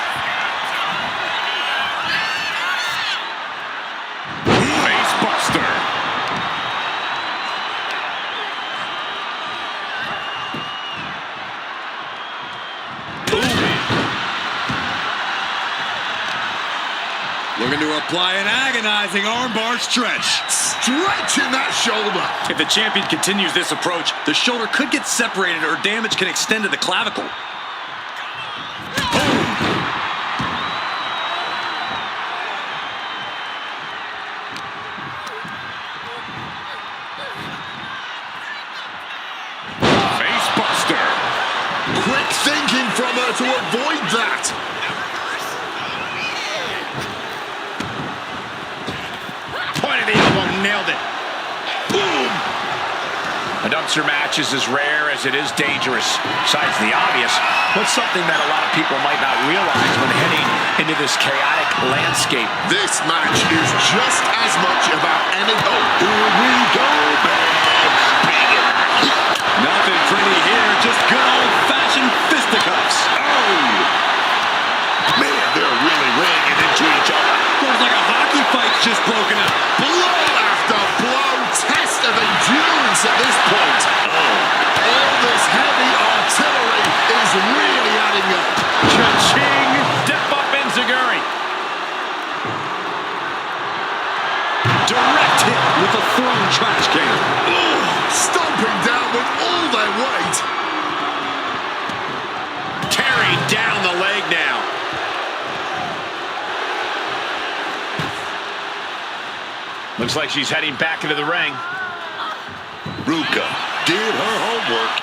Face buster. Looking to apply an agonizing armbar stretch. Stretching that shoulder. If the champion continues this approach, the shoulder could get separated or damage can extend to the clavicle. Face buster. Quick thinking from her to avoid that. Point of the elbow, nailed it. Boom! A dumpster match is as rare as it is dangerous. Besides the obvious, what's something that a lot of people might not realize when heading into this chaotic landscape? This match is just as much about any... Oh, here we go, man. Nothing pretty here, just good old-fashioned fisticuffs. Oh! Man, they're really laying it into each other. Feels like a hockey fight's just broken out. Blow after blow, test of endurance at this point. All this heavy artillery is really adding up. Cha-ching! Step up Enziguri. Direct hit with a thrown trash can. Stomping down with all their weight. Carried down the leg now. Looks like she's heading back into the ring. Ruca did her homework.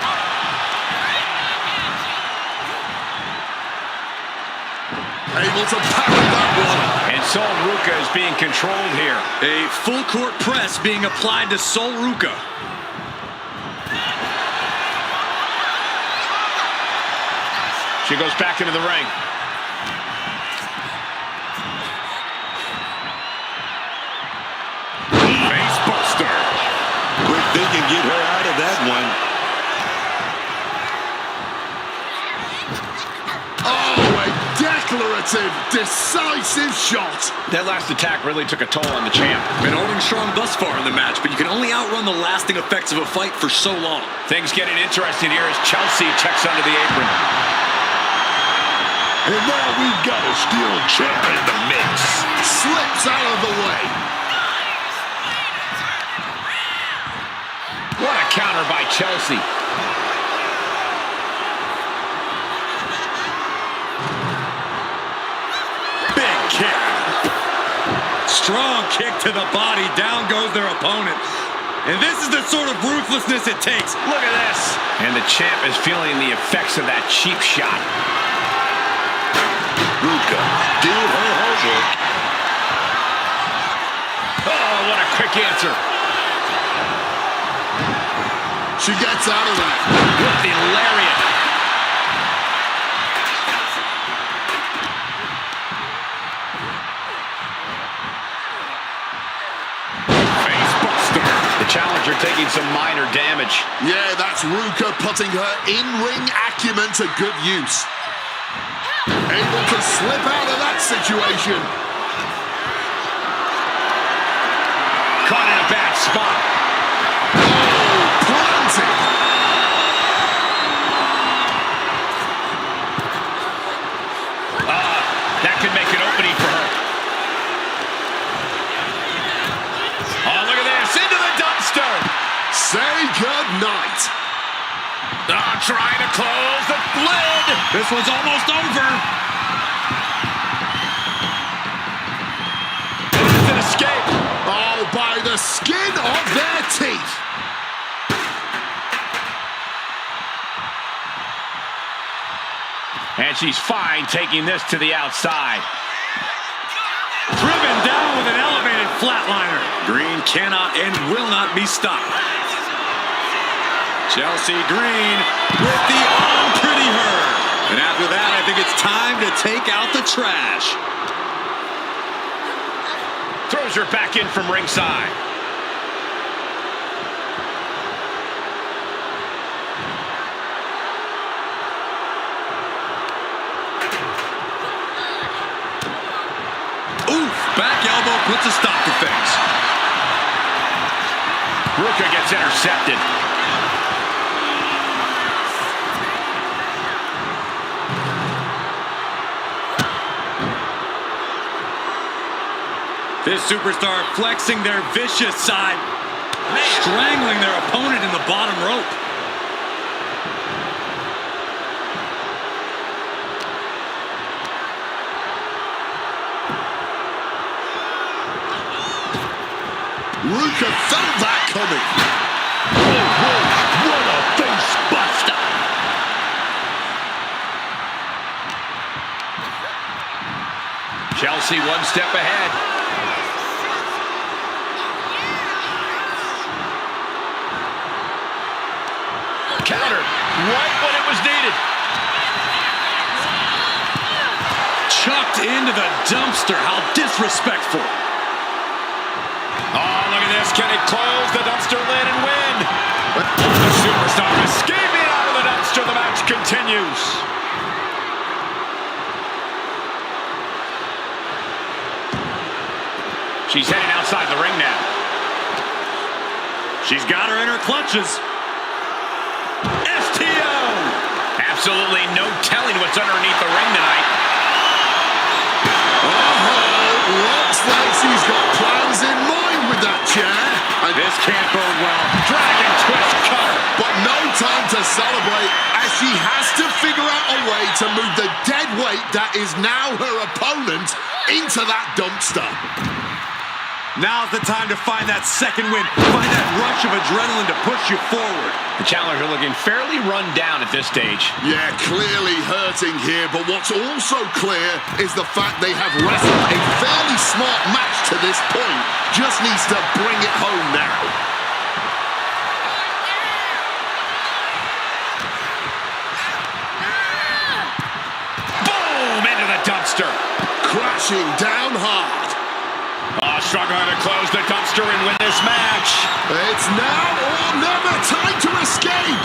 Able to parry that one. And Sol Ruca is being controlled here. A full court press being applied to Sol Ruca. She goes back into the ring. Face buster. Quick thinking, get her out of that one. Oh, a declarative, decisive shot. That last attack really took a toll on the champ. Been holding strong thus far in the match, but you can only outrun the lasting effects of a fight for so long. Things getting interesting here as Chelsea checks under the apron. And now we've got a steel chair in the mix. Slips out of the way. What a counter by Chelsea. Big kick. Strong kick to the body. Down goes their opponent. And this is the sort of ruthlessness it takes. Look at this. And the champ is feeling the effects of that cheap shot. Ruca did her homework. Oh, what a quick answer. She gets out of that. With the lariat. Face buster. The challenger taking some minor damage. Yeah, that's Ruca putting her in-ring acumen to good use. Able to slip out of that situation. Caught in a bad spot. Oh, planted. That could make an opening for her. Oh, look at this. Into the dumpster. Say goodnight. Trying to close the lid. This one's almost over. It's an escape. Oh, by the skin of their teeth. And she's fine taking this to the outside. Driven down with an elevated flatliner. Green cannot and will not be stopped. Chelsea Green with the unpretty her. And after that, I think it's time to take out the trash. Throws her back in from ringside. puts a stop to things. Ruca gets intercepted. This superstar flexing their vicious side, strangling their opponent in the bottom rope. Ruca felt that coming. What a face buster. Chelsea one step ahead. Countered right when it was needed. Chucked into the dumpster. How disrespectful. Oh, look at this. Can it close the dumpster lid and win? The superstar escaping out of the dumpster. The match continues. She's heading outside the ring now. She's got her in her clutches. STO! Absolutely no telling what's underneath the ring tonight. Looks like she's got plans in mind with that chair. This can't bode well. Dragon twist cover. But no time to celebrate as she has to figure out a way to move the dead weight that is now her opponent into that dumpster. Now's the time to find that second win. Find that rush of adrenaline to push you forward. The challenger looking fairly run down at this stage. Yeah, clearly hurting here, but what's also clear is the fact they have wrestled a fairly smart match to this point. Just needs to bring it home now. Boom! Into the dumpster. Crashing down hard. Oh, struggling to close the dumpster and win this match. It's now or never. Time to escape.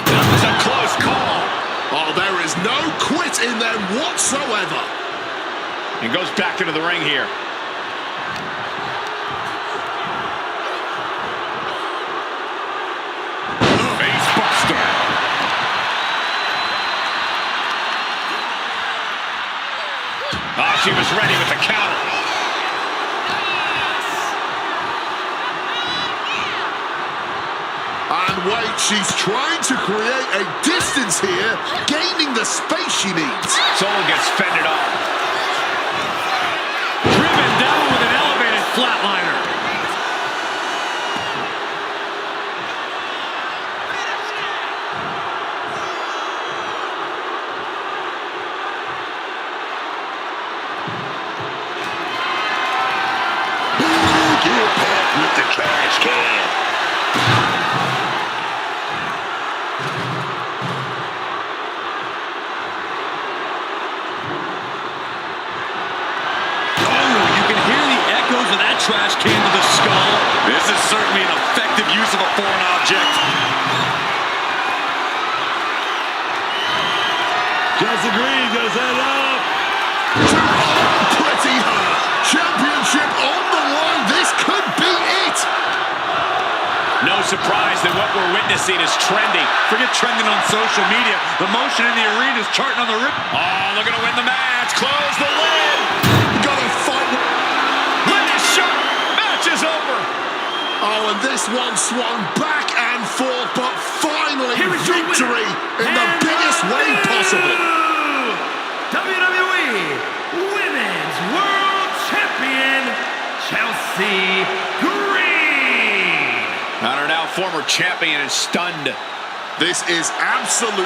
That was a close call. Oh, there is no quit in there whatsoever. And goes back into the ring here. Face buster. Oh, she was ready with the counter. And wait, she's trying to create a distance here, gaining the space she needs. Someone gets fended off. Driven down with an elevated flatliner. Get back with the trash can. Of that trash can to the skull. This is certainly an effective use of a foreign object. Disagree, does that up? Pretty hard. Championship on the line. This could be it. No surprise that what we're witnessing is trending. Forget trending on social media. The motion in the arena is charting on the rip. Oh, looking to win the match. Close the lid. Gotta fight. Match is over. Oh, and this one swung back and forth, but finally victory in the biggest way possible. WWE Women's World Champion, Chelsea Green. And our now former champion is stunned. This is absolute